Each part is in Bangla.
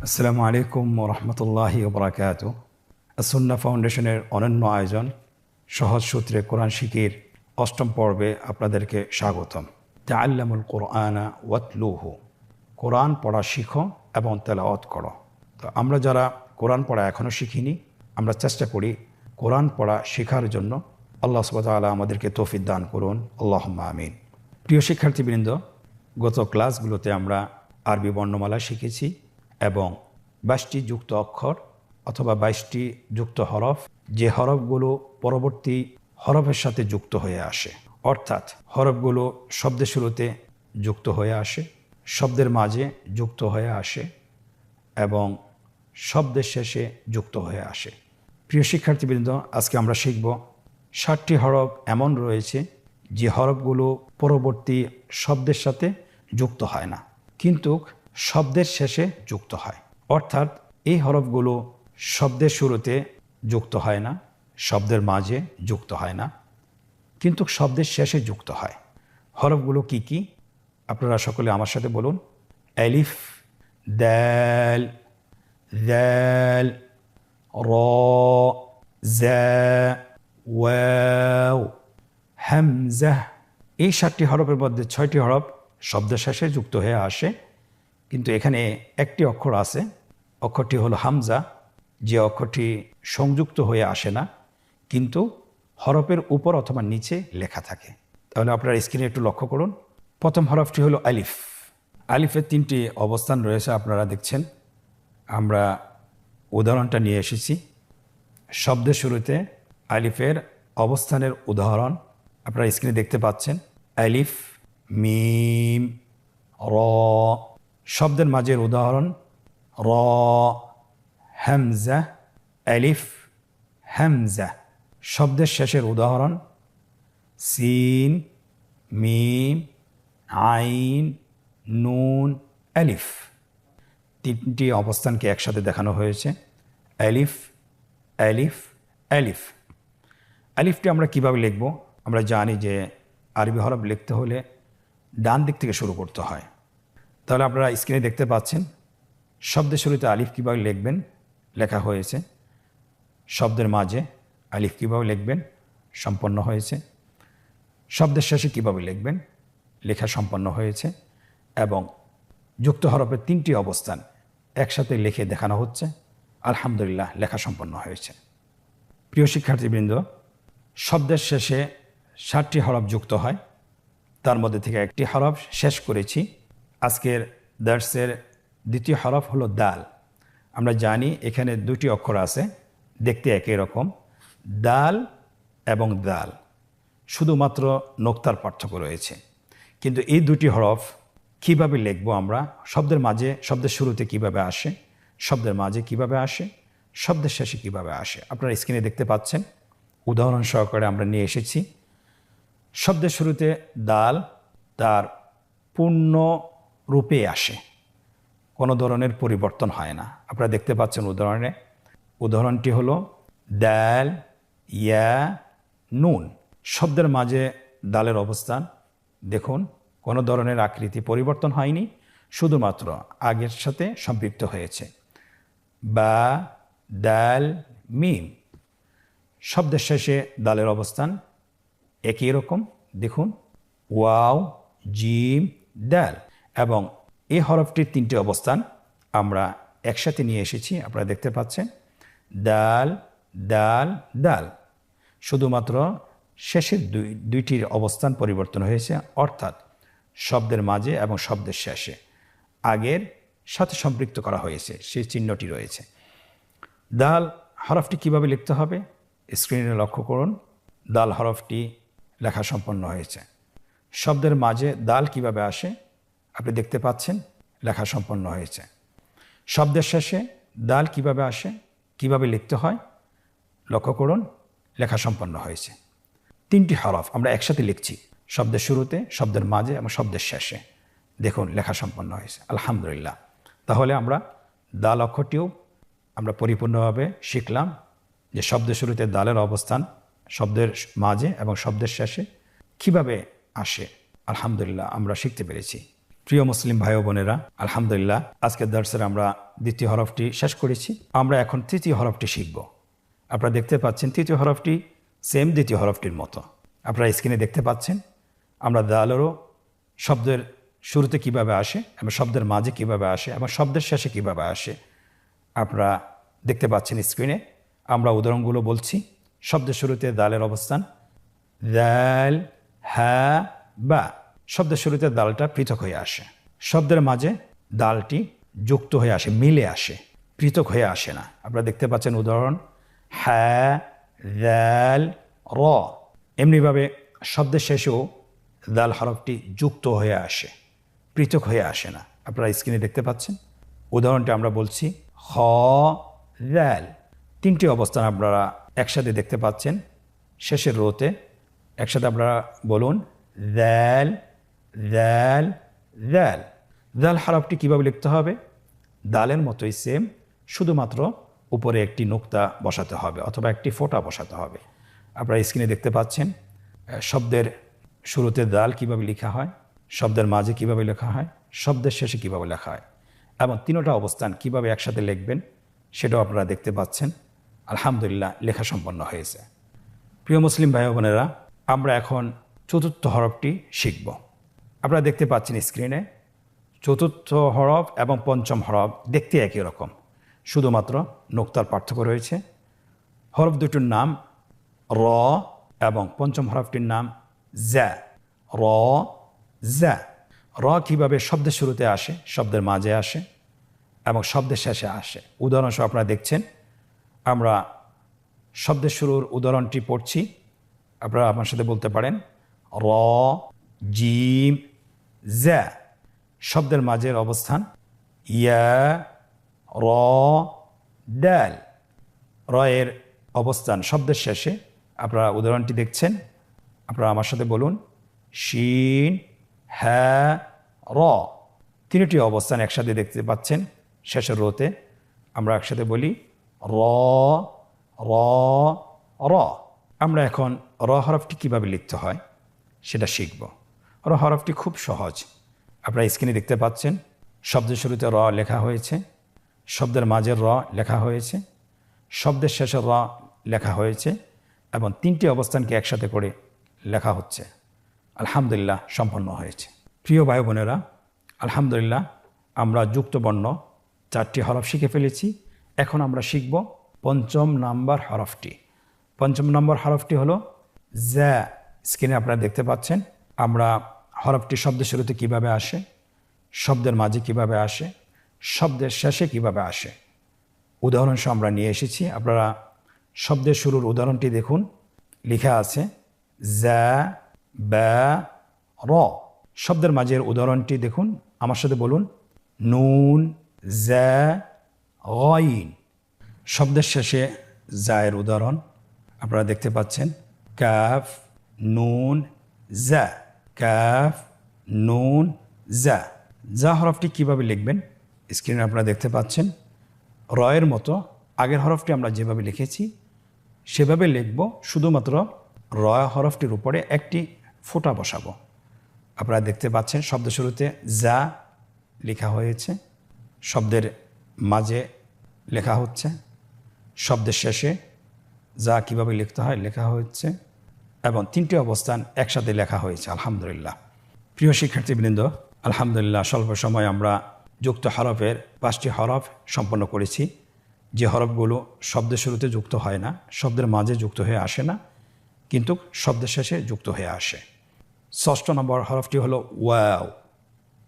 আসসালামু আলাইকুম রহমতুল্লাহি ওবরাকাত। আসুন্না ফাউন্ডেশনের অনন্য আয়োজন সহজ সূত্রে কোরআন শিখির অষ্টম পর্বে আপনাদেরকে স্বাগতম। তাআল্লামুল কোরআনা ওয়াতলুহু, কোরআন পড়া শিখো এবং তেলাওয়াত করো। তো আমরা যারা কোরআন পড়া এখনও শিখিনি, আমরা চেষ্টা করি কোরআন পড়া শেখার জন্য। আল্লাহ সুবহানাহু ওয়া তাআলা আমাদেরকে তৌফিক দান করুন, আল্লাহুম্মা আমিন। প্রিয় শিক্ষার্থীবৃন্দ, গত ক্লাসগুলোতে আমরা আরবি বর্ণমালা শিখেছি এবং 22টি যুক্ত অক্ষর অথবা 22টি যুক্ত হরফ, যে হরফগুলো পরবর্তী হরফের সাথে যুক্ত হয়ে আসে, অর্থাৎ হরফগুলো শব্দের শুরুতে যুক্ত হয়ে আসে, শব্দের মাঝে যুক্ত হয়ে আসে এবং শব্দের শেষে যুক্ত হয়ে আসে। প্রিয় শিক্ষার্থীবৃন্দ, আজকে আমরা শিখব 60টি হরফ এমন রয়েছে যে হরফগুলো পরবর্তী শব্দের সাথে যুক্ত হয় না, কিন্তু শব্দের শেষে যুক্ত হয়। অর্থাৎ এই হরফগুলো শব্দের শুরুতে যুক্ত হয় না, শব্দের মাঝে যুক্ত হয় না, কিন্তু শব্দের শেষে যুক্ত হয়। হরফগুলো কি কি? আপনারা সকলে আমার সাথে বলুন। আলিফ, দাল, যাল, র, জা, ওয়াও, হামজা। এই 7টি হরফের মধ্যে 6টি হরফ শব্দের শেষে যুক্ত হয়ে আসে, কিন্তু এখানে একটি অক্ষর আছে, অক্ষরটি হলো হামজা, যে অক্ষরটি সংযুক্ত হয়ে আসে না, কিন্তু হরফের উপর অথবা নিচে লেখা থাকে। তাহলে আপনারা স্ক্রিনে একটু লক্ষ্য করুন। প্রথম হরফটি হলো আলিফ। আলিফের 3টি অবস্থান রয়েছে, আপনারা দেখছেন। আমরা উদাহরণটা নিয়ে এসেছি। শব্দের শুরুতে আলিফের অবস্থানের উদাহরণ আপনারা স্ক্রিনে দেখতে পাচ্ছেন। আলিফ, মিম, র। শব্দের মাঝের উদাহরণ র, হামজা, আলিফ, হামজা। শব্দের শেষের উদাহরণ সিন, মিম, আইন, নুন, আলিফ। 3টি অবস্থানকে একসাথে দেখানো হয়েছে। আলিফ, আলিফ, আলিফ। আলিফটি আমরা কিভাবে লিখব? আমরা জানি যে আরবি হরফ লিখতে হলে ডান দিক থেকে শুরু করতে হয়। তাহলে আপনারা স্ক্রিনে দেখতে পাচ্ছেন শব্দের শুরুতে আলিফ কীভাবে লিখবেন লেখা হয়েছে, শব্দের মাঝে আলিফ কীভাবে লিখবেন সম্পন্ন হয়েছে, শব্দের শেষে কীভাবে লিখবেন লেখা সম্পন্ন হয়েছে, এবং যুক্ত হরফের 3টি অবস্থান একসাথে লিখে দেখানো হচ্ছে। আলহামদুলিল্লাহ, লেখা সম্পন্ন হয়েছে। প্রিয় শিক্ষার্থীবৃন্দ, শব্দের শেষে 7টি হরফ যুক্ত হয়, তার মধ্যে থেকে একটি হরফ শেষ করেছি। আজকের দার্সের দ্বিতীয় হরফ হলো দাল। আমরা জানি এখানে 2টি অক্ষর আছে, দেখতে একই রকম, দাল এবং দাল, শুধুমাত্র নোক্তার পার্থক্য রয়েছে। কিন্তু এই 2টি হরফ কিভাবে লিখব আমরা? শব্দের মাঝে, শব্দের শুরুতে কিভাবে আসে, শব্দের মাঝে কিভাবে আসে, শব্দের শেষে কিভাবে আসে, আপনারা স্ক্রিনে দেখতে পাচ্ছেন। উদাহরণ সহকারে আমরা নিয়ে এসেছি। শব্দের শুরুতে দাল তার পূর্ণ রূপে আসে, কোনো ধরনের পরিবর্তন হয় না। আপনারা দেখতে পাচ্ছেন উদাহরণটি হলো দাল, ইয়া, নুন। শব্দের মাঝে দালের অবস্থান দেখুন, কোনো ধরনের আকৃতি পরিবর্তন হয়নি, শুধুমাত্র আগের সাথে সম্পৃক্ত হয়েছে। বা, দাল, মিম। শব্দের শেষে দালের অবস্থান একই রকম, দেখুন, ওয়াও, জিম, দাল। এবং এই হরফটির 3টি অবস্থান আমরা একসাথে নিয়ে এসেছি, আপনারা দেখতে পাচ্ছেন। দাল, দাল, দাল। শুধুমাত্র শেষের দুইটির অবস্থান পরিবর্তন হয়েছে, অর্থাৎ শব্দের মাঝে এবং শব্দের শেষে আগের সাথে সম্পৃক্ত করা হয়েছে, সেই চিহ্নটি রয়েছে। দাল হরফটি কিভাবে লিখতে হবে স্ক্রিনে লক্ষ্য করুন। দাল হরফটি লেখা সম্পন্ন হয়েছে। শব্দের মাঝে দাল কিভাবে আসে আপনি দেখতে পাচ্ছেন, লেখা সম্পন্ন হয়েছে। শব্দের শেষে দাল কিভাবে আসে, কিভাবে লিখতে হয় লক্ষ্য করুন, লেখা সম্পন্ন হয়েছে। 3টি হরফ আমরা একসাথে লিখছি, শব্দের শুরুতে, শব্দের মাঝে এবং শব্দের শেষে। দেখুন, লেখা সম্পন্ন হয়েছে, আলহামদুলিল্লাহ। তাহলে আমরা দাল অক্ষরটিও আমরা পরিপূর্ণভাবে শিখলাম, যে শব্দের শুরুতে দালের অবস্থান, শব্দের মাঝে এবং শব্দের শেষে কিভাবে আসে। আলহামদুলিল্লাহ, আমরা শিখতে পেরেছি। প্রিয় মুসলিম ভাই ও বোনেরা, আলহামদুলিল্লাহ আজকের দর্শে আমরা দ্বিতীয় হরফটি শেষ করেছি। আমরা এখন তৃতীয় হরফটি শিখব। আপনারা দেখতে পাচ্ছেন তৃতীয় হরফটি সেম দ্বিতীয় হরফটির মতো। আপনারা স্ক্রিনে দেখতে পাচ্ছেন আমরা দালেরও শব্দের শুরুতে কিভাবে আসে এবং শব্দের মাঝে কিভাবে আসে এবং শব্দের শেষে কিভাবে আসে আপনারা দেখতে পাচ্ছেন স্ক্রিনে। আমরা উদাহরণগুলো বলছি। শব্দের শুরুতে দালের অবস্থান দাল, হা, বা। শব্দের শুরুতে দালটা পৃথক হয়ে আসে। শব্দের মাঝে দালটি যুক্ত হয়ে আসে, মিলে আসে, পৃথক হয়ে আসে না। আপনারা দেখতে পাচ্ছেন উদাহরণ হা, দাল, র। এমনিভাবে শব্দের শেষেও দাল হরফটি যুক্ত হয়ে আসে, পৃথক হয়ে আসে না। আপনারা স্ক্রিনে দেখতে পাচ্ছেন উদাহরণটি আমরা বলছি খ, দাল। তিনটি অবস্থান আপনারা একসাথে দেখতে পাচ্ছেন শেষের রোতে। একসাথে আপনারা বলুন দাল, দাল, দাল। দাল হরফটি কীভাবে লিখতে হবে? দালের মতোই সেম, শুধুমাত্র উপরে একটি নোক্তা বসাতে হবে অথবা একটি ফোঁটা বসাতে হবে। আপনারা স্ক্রিনে দেখতে পাচ্ছেন শব্দের শুরুতে দাল কিভাবে লেখা হয়, শব্দের মাঝে কিভাবে লেখা হয়, শব্দের শেষে কিভাবে লেখা হয় এবং তিনটা অবস্থান কিভাবে একসাথে লিখবেন সেটাও আপনারা দেখতে পাচ্ছেন। আলহামদুলিল্লাহ লেখা সম্পন্ন হয়েছে। প্রিয় মুসলিম ভাই বোনেরা, আমরা এখন চতুর্থ হরফটি শিখব। আপনারা দেখতে পাচ্ছেন স্ক্রিনে চতুর্থ হরফ এবং পঞ্চম হরফ দেখতে একই রকম, শুধুমাত্র নোক্তার পার্থক্য রয়েছে। হরফ দুটোর নাম র এবং পঞ্চম হরফটির নাম জ্যা। র, জ্যা। র কীভাবে শব্দের শুরুতে আসে, শব্দের মাঝে আসে এবং শব্দের শেষে আসে উদাহরণসহ আপনারা দেখছেন। আমরা শব্দের শুরুর উদাহরণটি পড়ছি। আপনারা আমার সাথে বলতে পারেন র, জিম, জ্যা। শব্দের মাঝের অবস্থান ইয়া, র, ডাল। র এর অবস্থান শব্দের শেষে। আপনারা উদাহরণটি দেখছেন। আপনারা আমার সাথে বলুন শিন, হ্যাঁ, র। তিনটি অবস্থান একসাথে দেখতে পাচ্ছেন শেষের রোতে। আমরা একসাথে বলি র, র, র। আমরা এখন র হরফটি কীভাবে লিখতে হয় সেটা শিখব। র হরফটি খুব সহজ। আপনারা স্ক্রিনে দেখতে পাচ্ছেন শব্দের শুরুতে র লেখা হয়েছে, শব্দের মাঝের র লেখা হয়েছে, শব্দের শেষের র লেখা হয়েছে এবং তিনটি অবস্থানকে একসাথে করে লেখা হচ্ছে। আলহামদুলিল্লাহ সম্পন্ন হয়েছে। প্রিয় ভাই বোনেরা, আলহামদুলিল্লাহ আমরা যুক্ত বর্ণ 4টি হরফ শিখে ফেলেছি। এখন আমরা শিখব পঞ্চম নাম্বার হরফটি। পঞ্চম নম্বর হরফটি হলো জ্যা। স্ক্রিনে আপনারা দেখতে পাচ্ছেন আমরা হরফটি শব্দের শুরুতে কিভাবে আসে, শব্দের মাঝে কিভাবে আসে, শব্দের শেষে কিভাবে আসে উদাহরণসহ আমরা নিয়ে এসেছি। আপনারা শব্দের শুরুর উদাহরণটি দেখুন, লেখা আছে জ্যা, ব্যা, র। শব্দের মাঝের উদাহরণটি দেখুন, আমার সাথে বলুন নুন, জ্যা, গইন। শব্দের শেষে জায়ের উদাহরণ আপনারা দেখতে পাচ্ছেন কাফ, নুন, জ্যা। কাফ, নুন, জ্যা। যা হরফটি কীভাবে লিখবেন স্ক্রিনে আপনারা দেখতে পাচ্ছেন। রয়ের মতো আগের হরফটি আমরা যেভাবে লিখেছি সেভাবে লিখব, শুধুমাত্র র হরফটির উপরে একটি ফোঁটা বসাবো। আপনারা দেখতে পাচ্ছেন শব্দ শুরুতে যা লেখা হয়েছে, শব্দের মাঝে লেখা হচ্ছে, শব্দের শেষে যা কিভাবে লিখতে হয় লেখা হচ্ছে এবং তিনটি অবস্থান একসাথে লেখা হয়েছে। আলহামদুলিল্লাহ। প্রিয় শিক্ষার্থীবৃন্দ, আলহামদুলিল্লাহ স্বল্প সময় আমরা যুক্ত হরফের 5টি হরফ সম্পন্ন করেছি। যে হরফগুলো শব্দের শুরুতে যুক্ত হয় না, শব্দের মাঝে যুক্ত হয়ে আসে না, কিন্তু শব্দের শেষে যুক্ত হয়ে আসে। 6 নম্বর হরফটি হলো ওয়াও।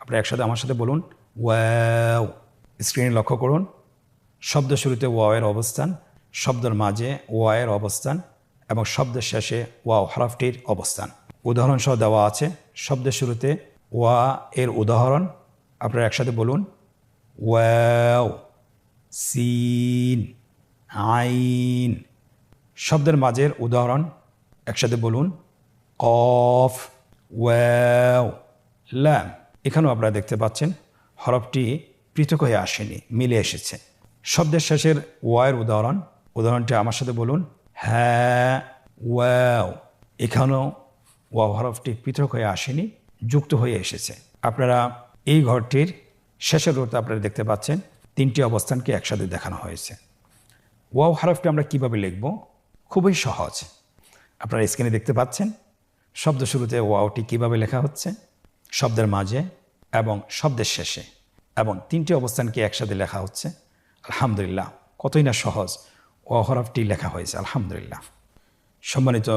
আপনারা একসাথে আমার সাথে বলুন ওয়াও। স্ক্রিনে লক্ষ্য করুন শব্দের শুরুতে ওয়াওয়ের অবস্থান, শব্দের মাঝে ওয়াওয়ের অবস্থান এবং শব্দের শেষে ওয়াও হরফটির অবস্থান উদাহরণসহ দেওয়া আছে। শব্দের শুরুতে ওয়া এর উদাহরণ আপনারা একসাথে বলুন ওয়াও, সিন, আইন। শব্দের মাঝের উদাহরণ একসাথে বলুন কফ, ওয়াও, লাম। এখানেও আপনারা দেখতে পাচ্ছেন হরফটি পৃথক হয়ে আসেনি, মিলে এসেছে। শব্দের শেষের ওয়ার উদাহরণটি আমার সাথে বলুন হ্যাঁ, ওয়াও। এখানেও ওয়াও হরফটি পৃথক হয়ে আসেনি, যুক্ত হয়ে এসেছে। আপনারা এই ঘরটির শেষের রোতে আপনারা দেখতে পাচ্ছেন 3টি অবস্থানকে একসাথে দেখানো হয়েছে। ওয়াও হরফটি আমরা কিভাবে লিখব? খুবই সহজ। আপনারা স্ক্রিনে দেখতে পাচ্ছেন শব্দ শুরুতে ওয়াওটি কিভাবে লেখা হচ্ছে, শব্দের মাঝে এবং শব্দের শেষে, এবং 3টি অবস্থানকে একসাথে লেখা হচ্ছে। আলহামদুলিল্লাহ, কতই না সহজ ওয়াও হরফটি লেখা হয়েছে। আলহামদুলিল্লাহ। সম্মানিত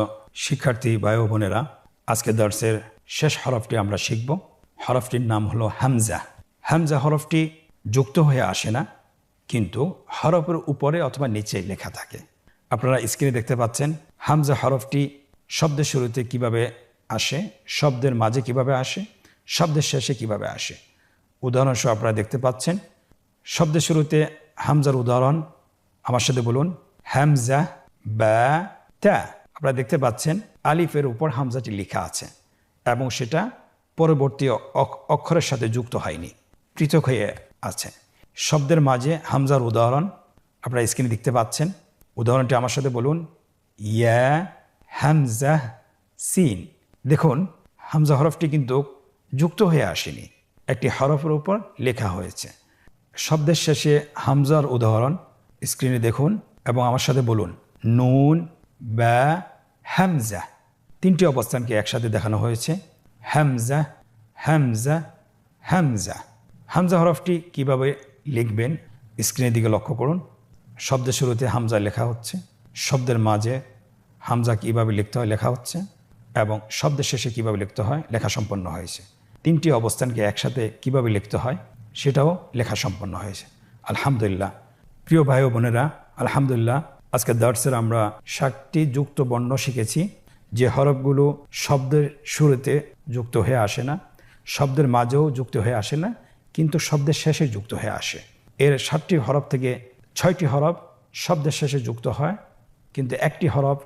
শিক্ষার্থী ভাই ও বোনেরা, আজকে দর্সের শেষ হরফটি আমরা শিখব। হরফটির নাম হলো হামজা। হামজা হরফটি যুক্ত হয়ে আসে না, কিন্তু হরফের উপরে অথবা নিচে লেখা থাকে। আপনারা স্ক্রিনে দেখতে পাচ্ছেন হামজা হরফটি শব্দের শুরুতে কিভাবে আসে, শব্দের মাঝে কিভাবে আসে, শব্দের শেষে কিভাবে আসে। উদাহরণস্বরূপ আপনারা দেখতে পাচ্ছেন শব্দের শুরুতে হামজার উদাহরণ, আমার সাথে বলুন, হামজা বা তা। আপনারা দেখতে পাচ্ছেন আলিফের উপর হামজাটি লেখা আছে এবং সেটা পরবর্তী অক্ষরের সাথে যুক্ত হয়নি, পৃথক হয়ে আছে। শব্দের মাঝে হামজার উদাহরণ আপনারা স্ক্রিনে দেখতে পাচ্ছেন। উদাহরণটি আমার সাথে বলুন, ইয়া হামজা সিন। দেখুন হামজা হরফটি কিন্তু যুক্ত হয়ে আসেনি, একটি হরফের উপর লেখা হয়েছে। শব্দের শেষে হামজার উদাহরণ স্ক্রিনে দেখুন এবং আমার সাথে বলুন, নুন বা হামজা। 3টি অবস্থানকে একসাথে দেখানো হয়েছে, হামজা হামজা হামজা। হামজা হরফটি কিভাবে লিখবেন স্ক্রিনের দিকে লক্ষ্য করুন। শব্দের শুরুতে হামজা লেখা হচ্ছে, শব্দের মাঝে হামজা কিভাবে লিখতে হয় লেখা হচ্ছে, এবং শব্দের শেষে কিভাবে লিখতে হয় লেখা সম্পন্ন হয়েছে। 3টি অবস্থানকে একসাথে কিভাবে লিখতে হয় সেটাও লেখা সম্পন্ন হয়েছে। আলহামদুলিল্লাহ। প্রিয় ভাই ও বোনেরা, আলহামদুলিল্লাহ, আজকে দর্সের আমরা 7টি যুক্ত বর্ণ শিখেছি, যে হরফগুলো শব্দের শুরুতে যুক্ত হয়ে আসে না, শব্দের মাঝেও যুক্ত হয়ে আসে না, কিন্তু শব্দের শেষে যুক্ত হয়ে আসে। এর 7টি হরফ থেকে 6টি হরফ শব্দের শেষে যুক্ত হয়, কিন্তু একটি হরফ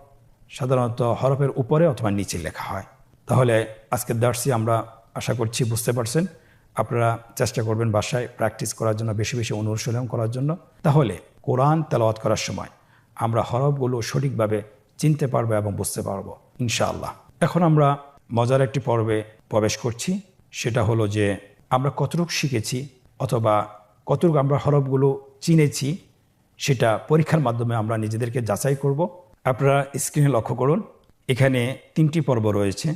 সাধারণত হরফের উপরে অথবা নিচে লেখা হয়। তাহলে আজকের দর্সে আমরা আশা করছি বুঝতে পারছেন। আপনারা চেষ্টা করবেন বাসায় প্র্যাকটিস করার জন্য, বেশি বেশি অনুশীলন করার জন্য। তাহলে কোরআন তেলাওয়াত করার সময় আমরা হরফগুলো সঠিকভাবে চিনতে পারবো এবং বুঝতে পারবো ইনশাআল্লাহ। এখন আমরা মজার একটি পর্বে প্রবেশ করছি। সেটা হলো যে আমরা কতটুকু শিখেছি অথবা কতটুকু আমরা হরফগুলো চিনেছি, সেটা পরীক্ষার মাধ্যমে আমরা নিজেদেরকে যাচাই করব। আপনারা স্ক্রিনে লক্ষ্য করুন, এখানে 3টি পর্ব রয়েছে।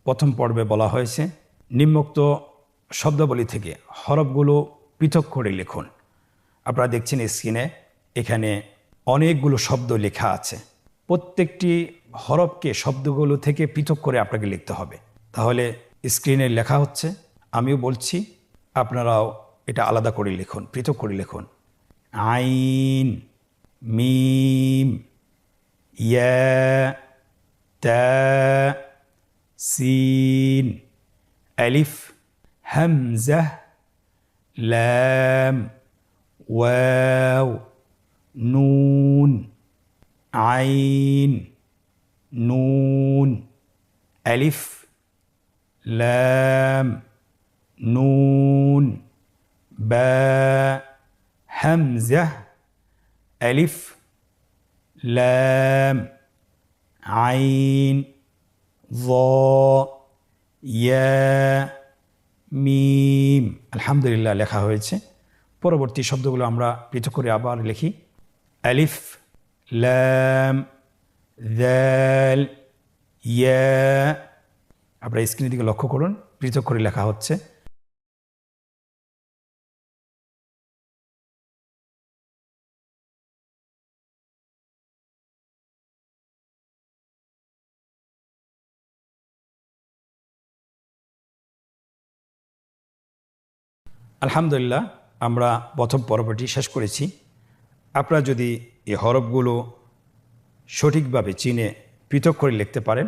প্রথম পর্বে বলা হয়েছে নিম্নোক্ত শব্দাবলী থেকে হরফগুলো পৃথক করে লিখুন। আপনারা দেখছেন স্ক্রিনে এখানে অনেকগুলো শব্দ লেখা আছে। প্রত্যেকটি হরফকে শব্দগুলো থেকে পৃথক করে আপনাকে লিখতে হবে। তাহলে স্ক্রিনে লেখা হচ্ছে, আমিও বলছি, আপনারাও এটা আলাদা করে লিখুন, পৃথক করে লিখুন। আইন, মিম, ইয়া, তা, সিন, আলিফ, হামজা, লাম, ওয়াও, নুন, আইন, নুন, আলিফ, লাম, নুন, বা, হামজা, আলিফ, লাম, আইন, য, ইয়া, মিম। আলহামদুলিল্লাহ, লেখা হয়েছে। পরবর্তী শব্দগুলো আমরা পৃথক করে আবার লিখি। আলিফ, লাম, যাল, ইয়া। আপনারা স্ক্রিনের দিকে লক্ষ্য করুন, পৃথক করে লেখা হচ্ছে। আলহামদুলিল্লাহ, আমরা প্রথম পর্বটি শেষ করেছি। আপনারা যদি এই হরফগুলো সঠিকভাবে চিনে পৃথক করে লিখতে পারেন,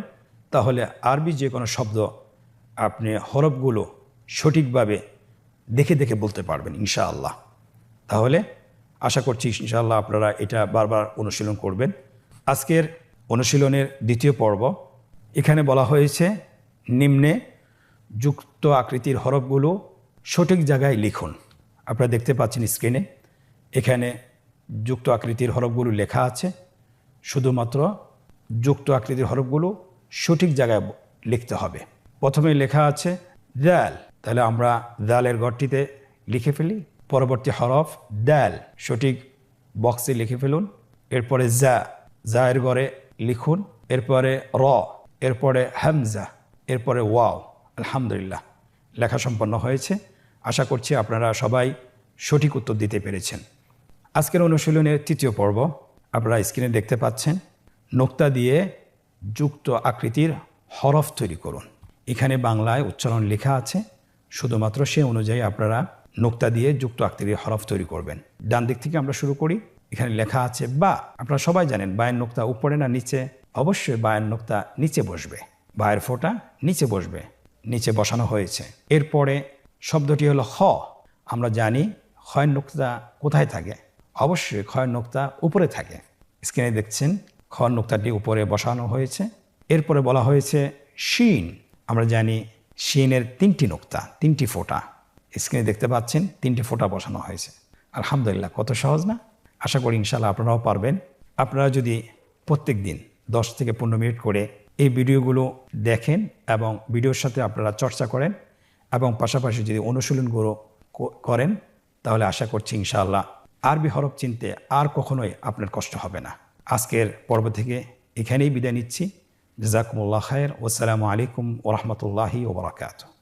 তাহলে আরবি যে কোনো শব্দ আপনি হরফগুলো সঠিকভাবে দেখে দেখে বলতে পারবেন ইনশাআল্লাহ। তাহলে আশা করছি ইনশাআল্লাহ আপনারা এটা বারবার অনুশীলন করবেন। আজকের অনুশীলনের দ্বিতীয় পর্ব, এখানে বলা হয়েছে নিম্নে যুক্ত আকৃতির হরফগুলো সঠিক জায়গায় লিখুন। আপনারা দেখতে পাচ্ছেন স্ক্রিনে এখানে যুক্ত আকৃতির হরফগুলো লেখা আছে। শুধুমাত্র যুক্ত আকৃতির হরফগুলো সঠিক জায়গায় লিখতে হবে। প্রথমে লেখা আছে দাল। তাহলে আমরা দালের ঘরটিতে লিখে ফেলি। পরবর্তী হরফ দাল, সঠিক বক্সে লিখে ফেলুন। এরপরে জায়ের ঘরে লিখুন। এরপরে র, এরপরে হামজা, এরপরে ওয়াও। আলহামদুলিল্লাহ, লেখা সম্পন্ন হয়েছে। আশা করছি আপনারা সবাই সঠিক উত্তর দিতে পেরেছেন। আজকের অনুশীলনের তৃতীয় পর্ব আপনারা স্ক্রিনে দেখতে পাচ্ছেন। নোক্তা দিয়ে যুক্ত আকৃতির হরফ তৈরি করুন। এখানে বাংলায় উচ্চারণ লেখা আছে, শুধুমাত্র সে অনুযায়ী আপনারা নোক্তা দিয়ে যুক্ত আকৃতির হরফ তৈরি করবেন। ডান দিক থেকে আমরা শুরু করি। এখানে লেখা আছে বা। আপনারা সবাই জানেন বায়ের নোক্তা উপরে না নিচে? অবশ্যই বায়ের নোক্তা নিচে বসবে, বায়ের ফোঁটা নিচে বসবে, নিচে বসানো হয়েছে। এরপরে শব্দটি হলো খ। আমরা জানি খয়ের নোক্তা কোথায় থাকে? অবশ্যই খয়ের নোক্তা উপরে থাকে। স্ক্রিনে দেখছেন খয়ের নোক্তাটি উপরে বসানো হয়েছে। এরপরে বলা হয়েছে শিন। আমরা জানি শিনের 3টি নোক্তা, 3টি ফোঁটা। স্ক্রিনে দেখতে পাচ্ছেন 3টি ফোঁটা বসানো হয়েছে। আলহামদুলিল্লাহ, কত সহজ না? আশা করি ইনশাআল্লাহ আপনারাও পারবেন। আপনারা যদি প্রত্যেক দিন 10 থেকে 15 মিনিট করে এই ভিডিওগুলো দেখেন এবং ভিডিওর সাথে আপনারা চর্চা করেন এবং পাশাপাশি যদি অনুশীলনগুলো করেন, তাহলে আশা করছি ইনশাআল্লাহ আরবি হরফ চিনতে আর কখনোই আপনার কষ্ট হবে না। আজকের পর্ব থেকে এখানেই বিদায় নিচ্ছি। জাযাকুমুল্লাহ খায়ের। ওয়াসসালামু আলাইকুম ওয়া রাহমাতুল্লাহি ওয়া বারাকাতুহু।